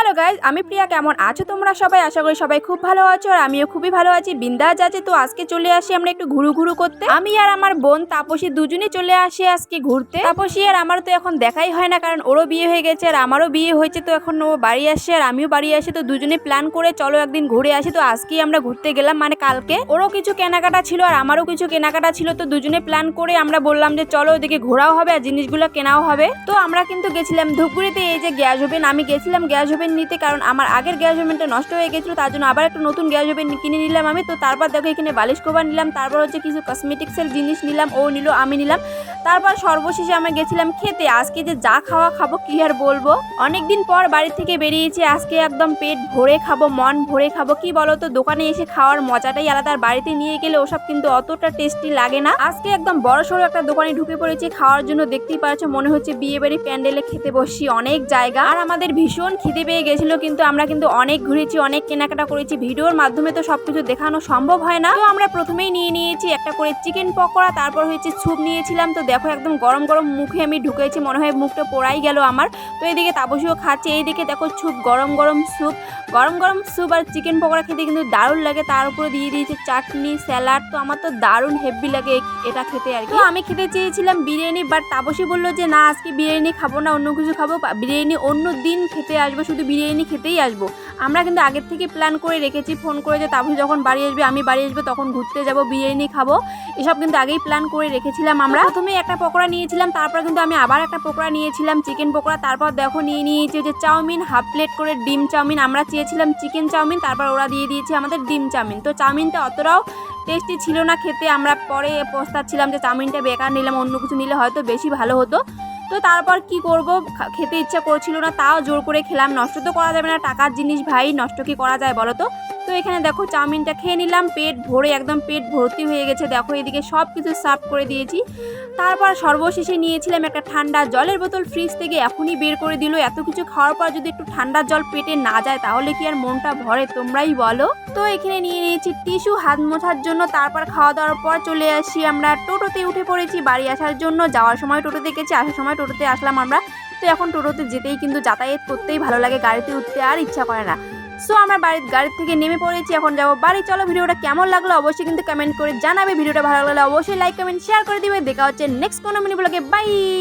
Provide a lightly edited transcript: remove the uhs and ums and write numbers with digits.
Hello guys, আমি প্রিয়া। কেমন আছো তোমরা সবাই? আশা করি সবাই খুব ভালো আছো আর আমিও খুবই ভালো আছি, বিন্দাস আছি। তো আজকে চলে আসি আমরা একটু ঘুরু করতে। আমি আর আমার বোন তাপসী দুজনেই চলে আসি আজকে ঘুরতে। তাপসী আর আমার তো এখন দেখাই হয় না, কারণ ওরও বিয়ে হয়ে গেছে আর আমারও বিয়ে হয়েছে। তো এখন ও বাড়ি আসছে আর আমিও বাড়ি আসি, তো দুজনে প্ল্যান করে চলো একদিন ঘুরে আসি। তো আজকেই আমরা ঘুরতে গেলাম, মানে কালকে। ওরও কিছু কেনাকাটা ছিল আর আমারও কিছু কেনাকাটা ছিল, তো দুজনে প্ল্যান করে আমরা বললাম যে চলো ওদিকে ঘোরাও হবে আর জিনিসগুলো কেনাও হবে। তো আমরা কিন্তু গেছিলাম ধূপগুড়িতে। এই যে গ্যাস ওভেন, আমি গেছিলাম গ্যাস ওভেন নিতে, কারণ আমার আগের গ্যাস ওভেনটা নষ্ট হয়ে গেছিলো, তার জন্য আবার একটা নতুন গ্যাস ওভেন কিনে নিলাম আমি। তো তারপর দেখো এখানে বালিশ কভার নিলাম, তারপর হচ্ছে কিছু কসমেটিক্সের জিনিস নিলাম, ও নিল আমি নিলাম। তারপর সর্বশেষে আমরা গেছিলাম খেতে। আজকে যে যা খাওয়া খাবো কি আর বলবো, অনেকদিন পর বাড়ি থেকে বেরিয়েছি। আজকে একদম পেট ভরে খাবো, মন ভরে খাবো। কি বলো তো, দোকানে এসে খাওয়ার মজাটাই আলাদা, আর বাড়িতে নিয়ে গেলে ওসব কিন্তু অতটা টেস্টি লাগে না। আজকে একদম বড় সড়ো একটা দোকানে ঢুকে পড়েছি খাওয়ার জন্য। দেখতেই পাচ্ছ, মনে হচ্ছে বিয়ে বাড়ি প্যান্ডেলে খেতে বসছি। অনেক জায়গা আর আমাদের ভীষণ খিদে পেয়ে গেছিল, কিন্তু আমরা কিন্তু অনেক ঘুরেছি, অনেক কেনাকাটা করেছি। ভিডিওর মাধ্যমে তো সবকিছু দেখানো সম্ভব হয় না। তো আমরা প্রথমেই নিয়ে নিয়েছি একটা করে চিকেন পকোড়া, তারপর হচ্ছে স্যুপ নিয়েছিলাম। তো দেখো একদম গরম গরম মুখে আমি ঢুকেছি, মনে হয় মুখটা পোড়াই গেল আমার। তো এইদিকে তাপসীও খাচ্ছে, এইদিকে দেখো স্যুপ, গরম গরম স্যুপ। গরম গরম স্যুপ আর চিকেন পকোড়া খেতে কিন্তু দারুণ লাগে। তার উপরে দিয়ে দিয়েছে চাটনি, স্যালাড। তো আমার তো দারুণ হেভি লাগে এটা খেতে আর কি। তো আমি খেতে চেয়েছিলাম বিরিয়ানি, বাট তাপসী বললো যে না, আজকে বিরিয়ানি খাবো না, অন্য কিছু খাবো। বিরিয়ানি অন্য দিন খেতে আসবো, শুধু বিরিয়ানি খেতেই আসবো। আমরা কিন্তু আগের থেকে প্ল্যান করে রেখেছি, ফোন করে যে তাপসী যখন বাড়ি আসবে, আমি বাড়ি আসবো, তখন ঘুরতে যাব, বিরিয়ানি খাবো। এসব কিন্তু আগেই প্ল্যান করে রেখেছিলাম আমরা। প্রথমে একটা পকোড়া নিয়েছিলাম, তারপর কিন্তু আমি আবার একটা পকোড়া নিয়েছিলাম, চিকেন পকোড়া। তারপর দেখো নিয়ে নিয়েছি যে চাউমিন, হাফ প্লেট করে ডিম চাউমিন। আমরা চেয়েছিলাম চিকেন চাউমিন, তারপর ওরা দিয়ে দিয়েছে আমাদের ডিম চাউমিন। তো চাউমিনটা অতটাও টেস্টি ছিল না খেতে। আমরা পরে পস্তাচ্ছিলাম যে চাউমিনটা বেকার নিলাম, অন্য কিছু নিলে হয়তো বেশি ভালো হতো। তো তারপর কি করব, খেতে ইচ্ছা করছিল না, তাও জোর করে খেলাম। নষ্ট তো করা যাবে না, টাকার জিনিস ভাই, নষ্ট কি করা যায় বলো তো। তো এখানে দেখো চাউমিনটা খেয়ে নিলাম, পেট ভরে, একদম পেট ভর্তি হয়ে গেছে। দেখো এদিকে সব কিছু সার্ভ করে দিয়েছি। তারপর সর্বশেষে নিয়েছিলাম একটা ঠান্ডা জলের বোতল, ফ্রিজ থেকে এখনই বের করে দিল। এত কিছু খাওয়ার পর যদি একটু ঠান্ডা জল পেটে না যায়, তাহলে কি আর মনটা ভরে, তোমরাই বলো। তো এখানে নিয়ে নিয়েছি টিস্যু হাত মোছার জন্য। তারপর খাওয়া দাওয়ার পর চলে আসি আমরা টোটোতে, উঠে পড়েছি বাড়ি আসার জন্য। যাওয়ার সময় টোটোতে গেছি, আসার সময় টোটোতে আসলাম আমরা। তো এখন টোটোতে যেতেই কিন্তু যাতায়াত করতেই ভালো লাগে, গাড়িতে উঠতে আর ইচ্ছা করে না। সো আমরা গাড়ির থেকে নেমে পড়েছি, এখন যাবো বাড়ি। চলো, ভিডিওটা কেমন লাগলো অবশ্যই কিন্তু কমেন্ট করে জানাবে। ভিডিওটা ভালো লাগলে অবশ্যই লাইক কমেন্ট শেয়ার করে দিবে। দেখা হচ্ছে নেক্সট কোনো মিনি ব্লগে। বাই।